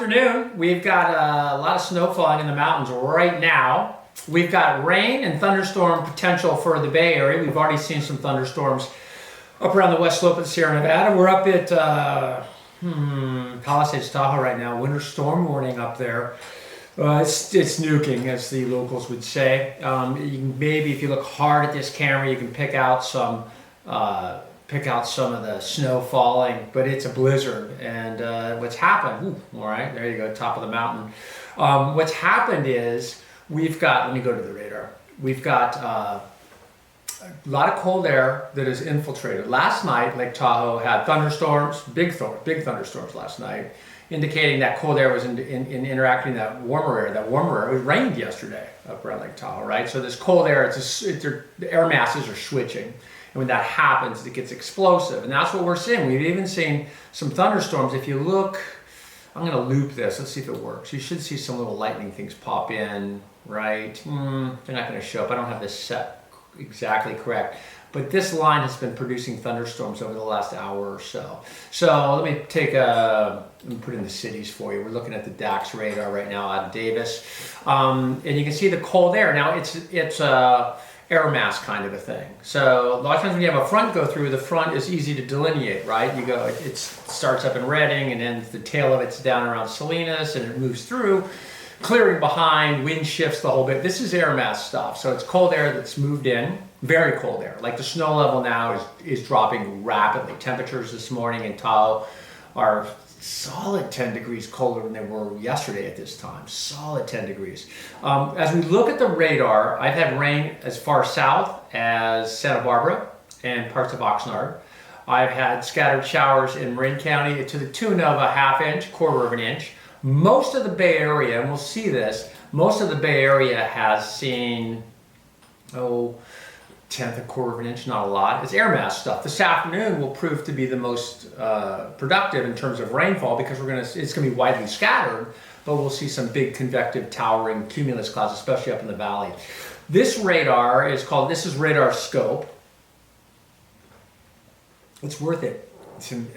afternoon. We've got a lot of snow falling in the mountains right now. We've got rain and thunderstorm potential for the Bay Area. We've already seen some thunderstorms up around the west slope of the Sierra Nevada. We're up at Palisades, Tahoe right now. Winter storm warning up there. It's nuking, as the locals would say. You can, maybe if you look hard at this camera, you can pick out some of the snow falling, but it's a blizzard. And what's happened? All right, there you go, top of the mountain. What's happened is we've got. Let me go to the radar. We've got a lot of cold air that is infiltrated. Last night, Lake Tahoe had thunderstorms, big thunderstorms last night, indicating that cold air was interacting with that warmer air. That warmer air, it rained yesterday up around Lake Tahoe, right? So this cold air, the air masses are switching. And when that happens, it gets explosive. And that's what we're seeing. We've even seen some thunderstorms. If you look, I'm going to loop this. Let's see if it works. You should see some little lightning things pop in, right? They're not going to show up. I don't have this set exactly correct. But this line has been producing thunderstorms over the last hour or so. So let me let me put in the cities for you. We're looking at the DAX radar right now out of Davis. And you can see the cold air. Now it's air mass kind of a thing. So a lot of times when you have a front go through, the front is easy to delineate, right? It starts up in Redding, and then the tail of it's down around Salinas, and it moves through, clearing behind, wind shifts the whole bit. This is air mass stuff. So it's cold air that's moved in, very cold air. Like the snow level now is dropping rapidly. Temperatures this morning in Tahoe are solid 10 degrees colder than they were yesterday at this time. Solid 10 degrees. As we look at the radar, I've had rain as far south as Santa Barbara and parts of Oxnard. I've had scattered showers in Marin County to the tune of a half inch, quarter of an inch. Most of the Bay Area, and we'll see this, most of the Bay Area has seen, tenth, a quarter of an inch, not a lot. It's air mass stuff. This afternoon will prove to be the most productive in terms of rainfall because it's going to be widely scattered, but we'll see some big convective towering cumulus clouds, especially up in the valley. This radar this is radar scope. It's worth it.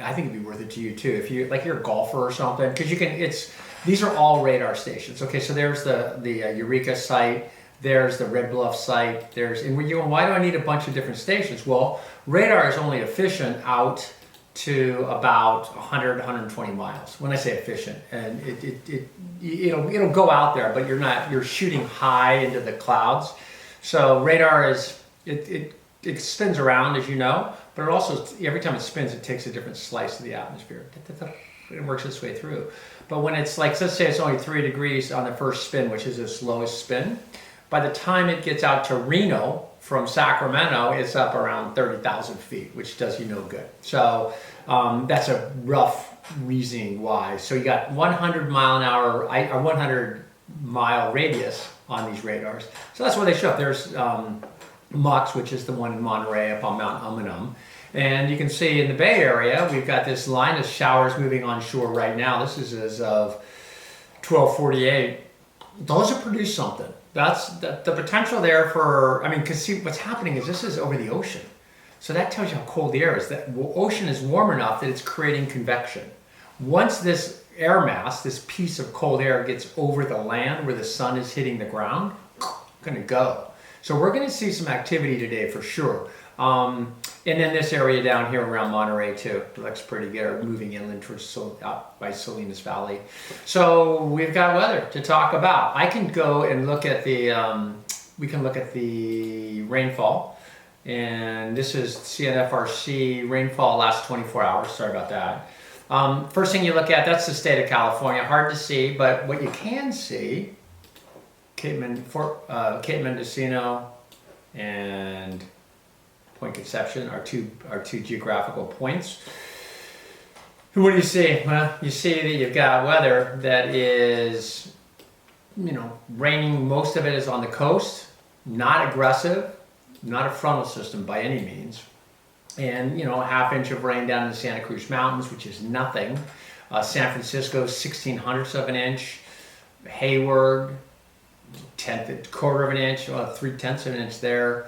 I think it'd be worth it to you too if you're a golfer or something, because these are all radar stations. Okay, so there's the Eureka site. There's the Red Bluff site. And you're going, why do I need a bunch of different stations? Well, radar is only efficient out to about 100, 120 miles. When I say efficient, and it'll go out there, but you're shooting high into the clouds. So radar it spins around, as you know, but it also, every time it spins, it takes a different slice of the atmosphere. It works its way through. But when it's like, let's say it's only 3 degrees on the first spin, which is the slowest spin, by the time it gets out to Reno from Sacramento, it's up around 30,000 feet, which does you no good. So that's a rough reasoning why. So you got 100 mile an hour, or 100 mile radius on these radars. So that's where they show up. There's Mux, which is the one in Monterey up on Mount Umunum. And you can see in the Bay Area, we've got this line of showers moving onshore right now. This is as of 12:48. Those have produced something. That's the potential there because see, what's happening is this is over the ocean. So that tells you how cold the air is. That ocean is warm enough that it's creating convection. Once this air mass, this piece of cold air gets over the land where the sun is hitting the ground, it's going to go. So we're going to see some activity today for sure. And then this area down here around Monterey too looks pretty good, moving inland towards up by Salinas Valley. So we've got weather to talk about. I can go and look at we can look at the rainfall. And this is CNFRC rainfall last 24 hours. Sorry about that. First thing you look at, that's the state of California. Hard to see, but what you can see, Cape Mendocino and Point Conception are two geographical points. And what do you see? Well, you see that you've got weather that is, raining. Most of it is on the coast, not aggressive, not a frontal system by any means. And, a half inch of rain down in the Santa Cruz Mountains, which is nothing. San Francisco, 1/1600 of an inch. Hayward, quarter of an inch, 3/10 of an inch there.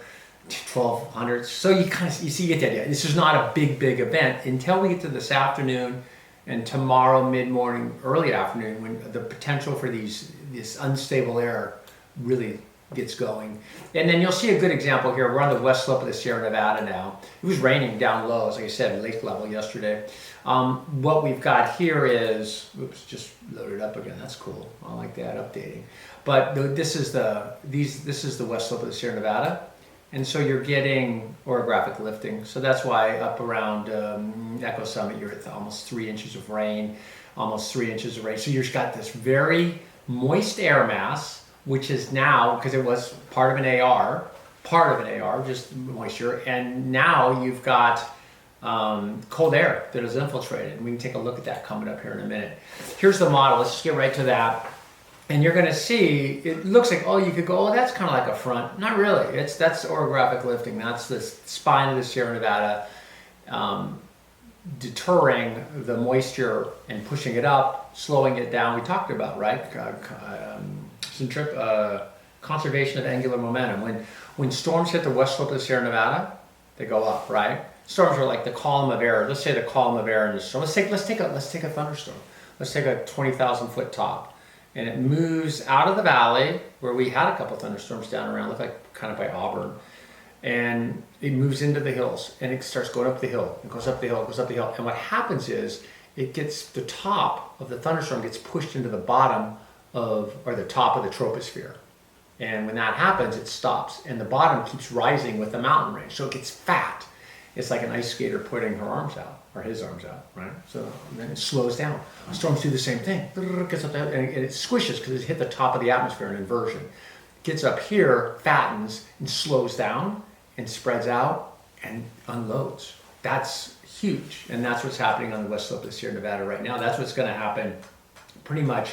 1200. So you get the idea. This is not a big event until we get to this afternoon And tomorrow, mid-morning, early afternoon, when the potential for this unstable air really gets going. And then you'll see a good example here. We're on the west slope of the Sierra Nevada now. It was raining down low, as I said, lake level yesterday. What we've got here is, oops, just loaded up again. That's cool. I like that updating. But this is the west slope of the Sierra Nevada. And so you're getting orographic lifting. So that's why up around Echo Summit, you're at almost 3 inches of rain, almost 3 inches of rain. So you've got this very moist air mass, which is now, because it was part of an AR, just moisture. And now you've got cold air that is infiltrated. And we can take a look at that coming up here in a minute. Here's the model. Let's just get right to that. And you're going to see, it looks like, oh, you could go, oh, that's kind of like a front. Not really. That's orographic lifting. That's the spine of the Sierra Nevada deterring the moisture and pushing it up, slowing it down. We talked about, right? Conservation of angular momentum. When storms hit the west slope of the Sierra Nevada, they go up, right? Storms are like the column of air. Let's say the column of air in the storm. Let's take a thunderstorm. Let's take a 20,000 foot top. And it moves out of the valley where we had a couple thunderstorms down around, look like kind of by Auburn. And it moves into the hills and it starts going up the hill. It goes up the hill, it goes up the hill. And what happens is the top of the thunderstorm gets pushed into the bottom or the top of the troposphere. And when that happens, it stops. And the bottom keeps rising with the mountain range. So it gets fat. It's like an ice skater putting her arms out, or his arms out, right? So then it slows down. Storms do the same thing. Gets up there, and it squishes because it hit the top of the atmosphere in inversion. Gets up here, fattens, and slows down, and spreads out, and unloads. That's huge. And that's what's happening on the west slope of the Sierra Nevada right now. That's what's going to happen pretty much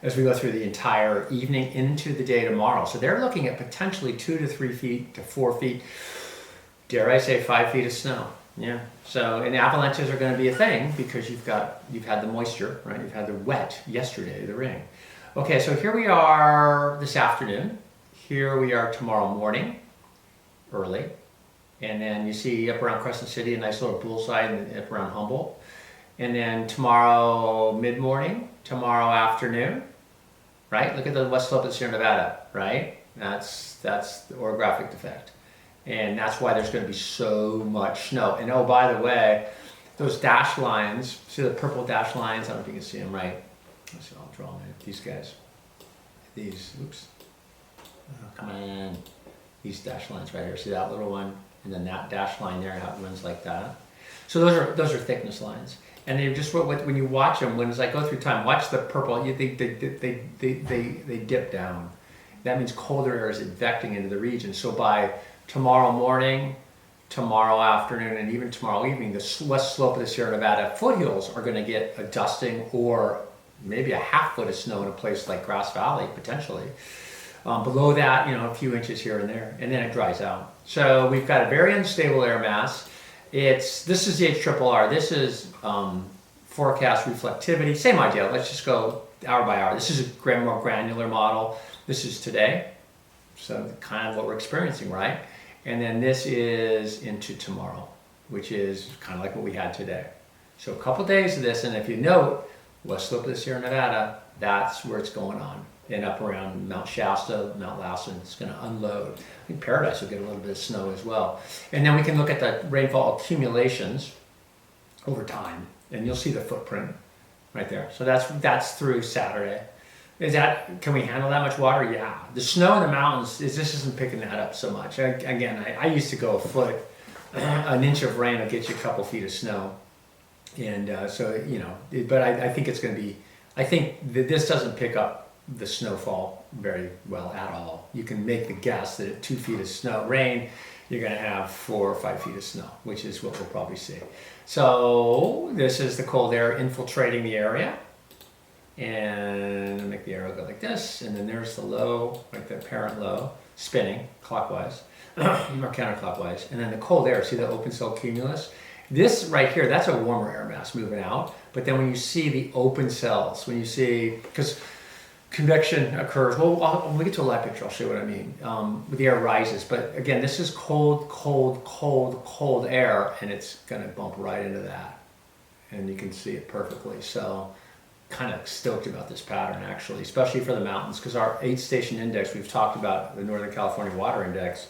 as we go through the entire evening into the day tomorrow. So they're looking at potentially 2 to 3 feet to 4 feet, dare I say 5 feet of snow. Yeah. So, and avalanches are going to be a thing because you've had the moisture, right? You've had the wet yesterday, the rain. Okay, so here we are this afternoon. Here we are tomorrow morning, early. And then you see up around Crescent City, a nice little bullseye, and up around Humboldt. And then tomorrow mid-morning, tomorrow afternoon, right? Look at the west slope of the Sierra Nevada, right? That's the orographic defect. And that's why there's going to be so much snow. And oh, by the way, those dash lines, see the purple dash lines? I don't know if you can see them right. Let's see, I'll draw them in. These guys. Oops. Oh, come on. These dash lines right here. See that little one? And then that dash line there, how it runs like that. So those are thickness lines. And they just, when you watch them, as I go through time, watch the purple, they dip down. That means colder air is advecting into the region. So by tomorrow morning, tomorrow afternoon, and even tomorrow evening, the west slope of the Sierra Nevada foothills are going to get a dusting or maybe a half foot of snow in a place like Grass Valley, potentially. Below that, a few inches here and there, and then it dries out. So we've got a very unstable air mass. This is the HRRR. This is forecast reflectivity. Same idea. Let's just go hour by hour. This is a more granular model. This is today. So kind of what we're experiencing, right? And then this is into tomorrow, which is kind of like what we had today. So a couple days of this, and if you note, west slope of the Sierra Nevada, that's where it's going on. And up around Mount Shasta, Mount Lassen, it's going to unload. I think Paradise will get a little bit of snow as well. And then we can look at the rainfall accumulations over time, and you'll see the footprint right there. So that's through Saturday. Can we handle that much water? Yeah. The snow in the mountains, this isn't picking that up so much. I used to go a foot. An inch of rain will get you a couple feet of snow. And but I think it's going to be, I think that this doesn't pick up the snowfall very well at all. You can make the guess that at 2 feet of rain, you're going to have 4 or 5 feet of snow, which is what we'll probably see. So this is the cold air infiltrating the area. And I'll make the arrow go like this, and then there's the low, like the parent low, spinning clockwise, or counterclockwise. And then the cold air, see the open cell cumulus? This right here, that's a warmer air mass moving out. But then when you see the open cells, because convection occurs, when we get to a live picture, I'll show you what I mean. The air rises, but again, this is cold air, and it's going to bump right into that. and you can see it perfectly. So kind of stoked about this pattern actually, especially for the mountains, because our 8-station index, we've talked about the Northern California Water Index,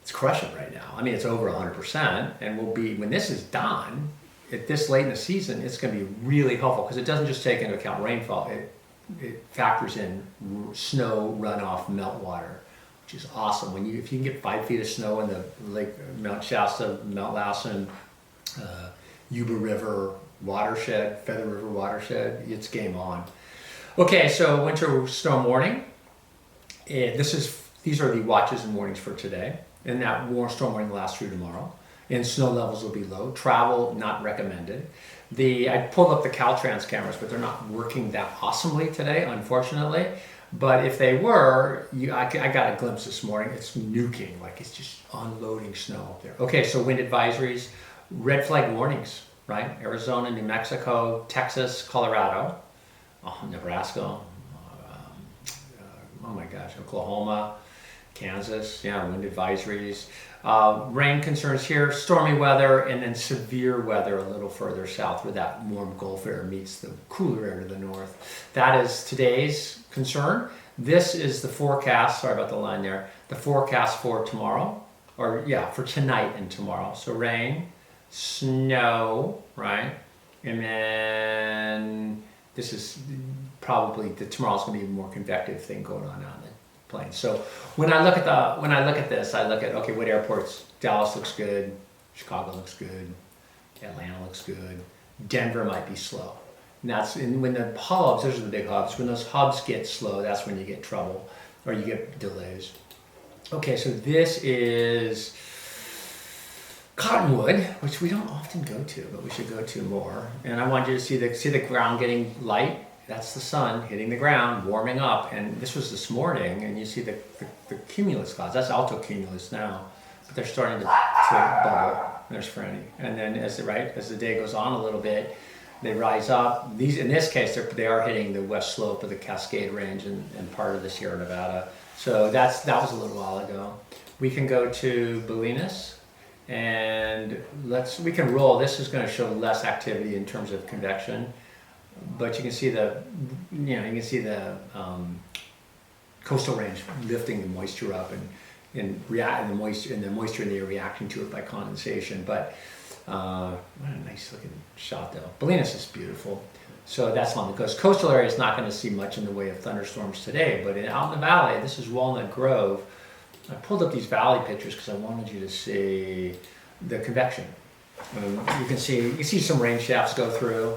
it's crushing right now. I mean, it's over 100%, and will be, when this is done, at this late in the season, it's going to be really helpful because it doesn't just take into account rainfall, it factors in snow runoff, meltwater, which is awesome. If you can get 5 feet of snow in the Lake Mount Shasta, Mount Lassen, Yuba River watershed, Feather River watershed, it's game on. Okay, so winter storm warning. These are the watches and warnings for today, and that storm warning lasts through tomorrow. And snow levels will be low. Travel not recommended. I pulled up the Caltrans cameras, but they're not working that awesomely today, unfortunately. But if they were, I got a glimpse this morning. It's nuking, like it's just unloading snow up there. Okay, so wind advisories, red flag warnings, right? Arizona, New Mexico, Texas, Colorado, Nebraska, oh my gosh, Oklahoma, Kansas, wind advisories. Rain concerns here, stormy weather, and then severe weather a little further south where that warm Gulf air meets the cooler air to the north. That is today's concern. This is the forecast, sorry about the line there, the forecast for tomorrow, for tonight and tomorrow. So rain, snow, right? And then this is probably, tomorrow's gonna be a more convective thing going on out in the plane. So when I look at this, I look at, okay, what airports? Dallas looks good, Chicago looks good, Atlanta looks good, Denver might be slow. And when the hubs, those are the big hubs, when those hubs get slow, that's when you get trouble or you get delays. Okay, so this is Cottonwood, which we don't often go to, but we should go to more. And I want you to see the ground getting light. That's the sun hitting the ground, warming up. And this was this morning, and you see the cumulus clouds. That's alto-cumulus now, but they're starting to bubble. There's Franny. And then as the day goes on a little bit, they rise up. In this case, they are hitting the west slope of the Cascade Range and part of the Sierra Nevada. So that was a little while ago. We can go to Bolinas, and we can roll. This is going to show less activity in terms of convection. But you can see the coastal range lifting the moisture up and the moisture in the air reacting to it by condensation. But what a nice looking shot though. Bolinas is beautiful. So that's on the coast. Coastal area is not going to see much in the way of thunderstorms today. But out in the valley, this is Walnut Grove. I pulled up these valley pictures because I wanted you to see the convection. You can see some rain shafts go through.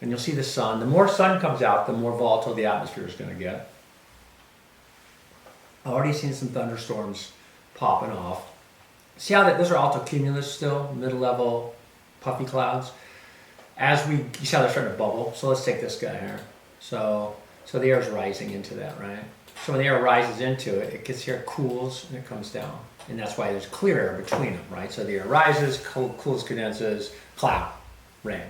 And you'll see the sun. The more sun comes out, the more volatile the atmosphere is going to get. I've already seen some thunderstorms popping off. See how those are altocumulus still, middle-level puffy clouds. You see how they're starting to bubble. So let's take this guy here. So the air is rising into that, right? So when the air rises into it, it gets here, cools, and it comes down. And that's why there's clear air between them, right? So the air rises, cools, condenses, cloud, rain.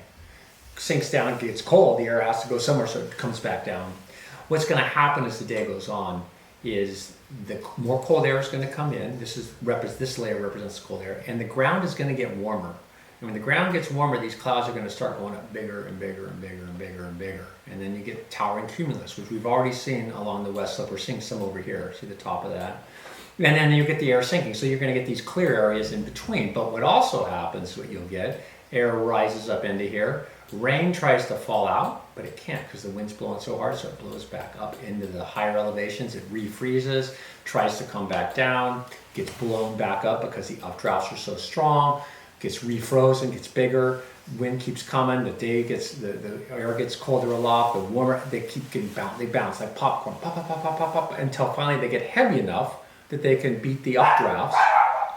Sinks down, it gets cold, the air has to go somewhere, so it comes back down. What's going to happen as the day goes on is the more cold air is going to come in. This layer represents the cold air, and the ground is going to get warmer. And when the ground gets warmer, these clouds are going to start going up bigger and bigger and bigger and bigger and bigger. And then you get towering cumulus, which we've already seen along the west slope. We're seeing some over here. See the top of that? And then you get the air sinking. So you're going to get these clear areas in between. But what also happens, what you'll get, air rises up into here. Rain tries to fall out, but it can't because the wind's blowing so hard, so it blows back up into the higher elevations. It refreezes, tries to come back down, gets blown back up because the updrafts are so strong, gets refrozen, gets bigger, wind keeps coming, the air gets colder aloft, the warmer, they keep getting bounced, they bounce like popcorn, pop, pop, pop, pop, pop, pop, until finally they get heavy enough that they can beat the updrafts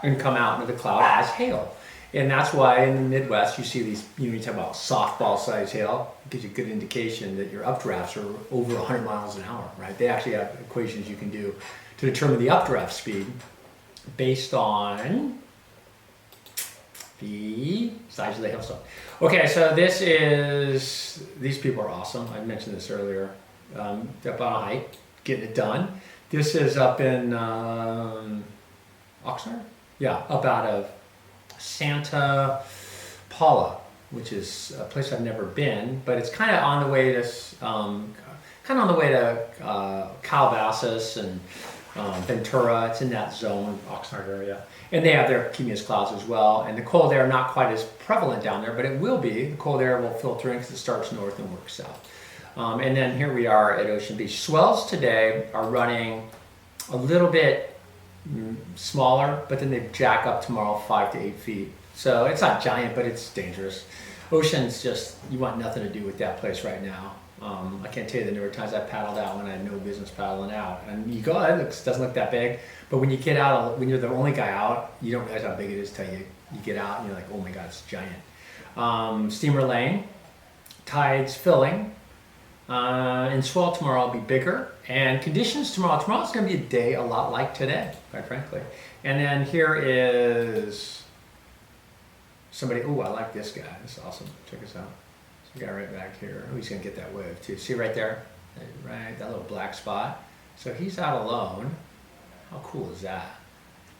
and come out into the cloud as hail. And that's why in the Midwest you see these, you talk about softball size hail, it gives you a good indication that your updrafts are over 100 miles an hour, right? They actually have equations you can do to determine the updraft speed based on the size of the hailstone. Okay, so these people are awesome. I mentioned this earlier. Up on a hike, getting it done. This is up in Oxnard? Yeah, up out of Santa Paula, which is a place I've never been, but it's kind of on the way to Calabasas and Ventura. It's in that zone, Oxnard area. And they have their cumulus clouds as well. And the cold air not quite as prevalent down there, but it will be. The cold air will filter in because it starts north and works south. And then here we are at Ocean Beach. Swells today are running a little bit smaller, but then they jack up tomorrow 5 to 8 feet. So it's not giant, but it's dangerous. Ocean's just, you want nothing to do with that place right now. I can't tell you the number of times I paddled out when I had no business paddling out. And you go, it doesn't look that big, but when you get out, when you're the only guy out, you don't realize how big it is till you get out and you're like, oh my God, it's giant. Steamer lane, tides filling, and swell tomorrow will be bigger. And conditions tomorrow's going to be a day a lot like today, quite frankly. And then here is somebody, oh, I like this guy. This is awesome. Check this out. This guy right back here. Oh, he's going to get that wave too. See right there? Right, that little black spot. So he's out alone. How cool is that?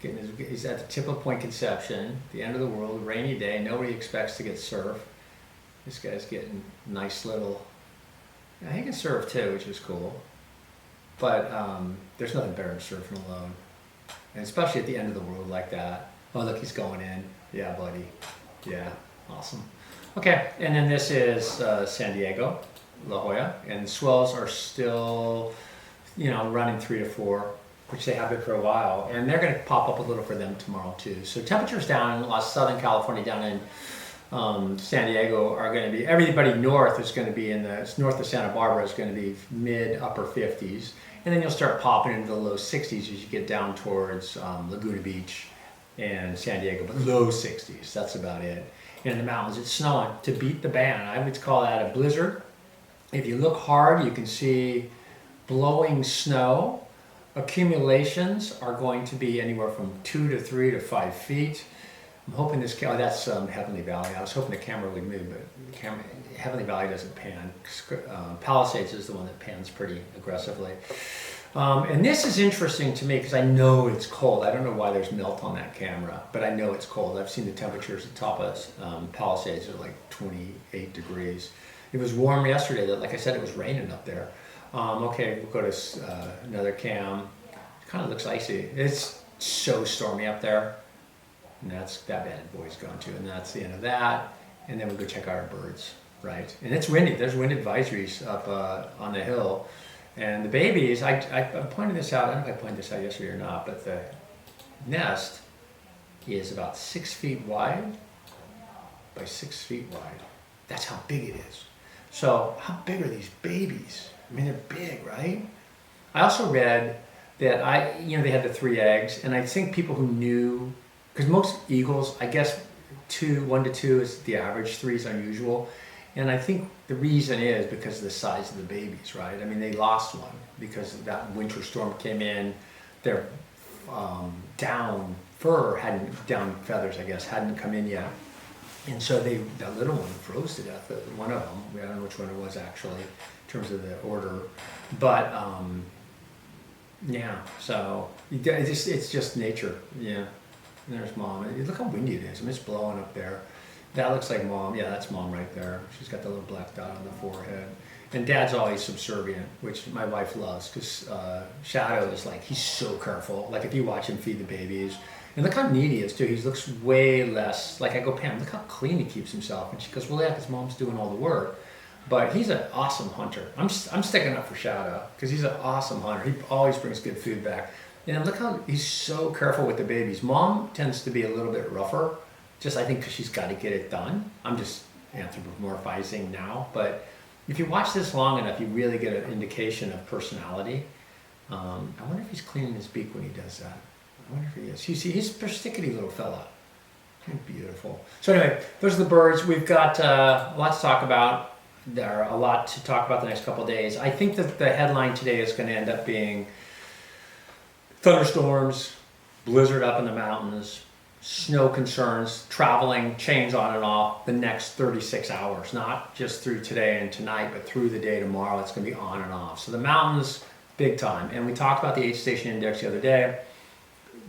He's at the tip of Point Conception, the end of the world, rainy day. Nobody expects to get surf. This guy's getting nice little, yeah, he can surf too, which is cool. But there's nothing better than surfing alone. And especially at the end of the world like that. Oh, look, he's going in. Yeah, buddy. Yeah, awesome. Okay, and then this is San Diego, La Jolla, and swells are still, running 3 to 4, which they have been for a while, and they're going to pop up a little for them tomorrow too. So temperatures down in Southern California, down in San Diego, are going to be, everybody north is going to be north of Santa Barbara is going to be mid-upper 50s, and then you'll start popping into the low 60s as you get down towards Laguna Beach and San Diego, but low 60s, that's about it. In the mountains, it's snowing to beat the band. I would call that a blizzard. If you look hard, you can see blowing snow. Accumulations are going to be anywhere from 2 to 3 to 5 feet. I'm hoping this camera, that's Heavenly Valley. I was hoping the camera would move, but Heavenly Valley doesn't pan. Palisades is the one that pans pretty aggressively. And this is interesting to me because I know it's cold. I don't know why there's melt on that camera, but I know it's cold. I've seen the temperatures at the top of Palisades are like 28 degrees. It was warm yesterday. Like I said, it was raining up there. Okay, we'll go to another cam. It kind of looks icy. It's so stormy up there. And that bad boy's gone too. And that's the end of that. And then we'll go check out our birds, right? And it's windy. There's wind advisories up on the hill. And the babies, I pointed this out, I don't know if I pointed this out yesterday or not, but the nest is about 6 feet wide by 6 feet wide. That's how big it is. So how big are these babies? I mean, they're big, right? I also read that they had the 3 eggs, and I think people who knew, because most eagles, I guess 1 to 2 is the average, 3 is unusual. And I think the reason is because of the size of the babies, right? I mean, they lost one because that winter storm came in. Their down feathers, I guess, hadn't come in yet. And so that little one froze to death, one of them. I don't know which one it was actually, in terms of the order. But, yeah, so it's just nature, yeah. And there's Mom. Look how windy it is. I mean, it's blowing up there. That looks like Mom. Yeah, that's Mom right there. She's got the little black dot on the forehead. And Dad's always subservient, which my wife loves, because Shadow is like, he's so careful. Like if you watch him feed the babies, and look how neat he is too. He looks way less, like I go, Pam, look how clean he keeps himself. And she goes, well, yeah, because Mom's doing all the work. But he's an awesome hunter. I'm sticking up for Shadow, because he's an awesome hunter. He always brings good food back. And look how he's so careful with the babies. Mom tends to be a little bit rougher. Just I think because she's got to get it done. I'm just anthropomorphizing now, but if you watch this long enough, you really get an indication of personality. I wonder if he's cleaning his beak when he does that. I wonder if he is. You see, he's a perstickety little fella. Beautiful. So anyway, those are the birds. We've got lots to talk about. There are a lot to talk about the next couple of days. I think that the headline today is going to end up being thunderstorms, blizzard up in the mountains, snow concerns, traveling, chains on and off the next 36 hours, not just through today and tonight, but through the day tomorrow. It's going to be on and off. So the mountains, big time. And we talked about the H station index the other day.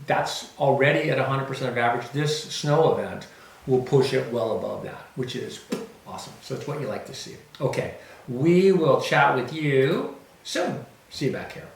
That's already at 100% of average. This snow event will push it well above that, which is awesome. So it's what you like to see. Okay, we will chat with you soon. See you back here.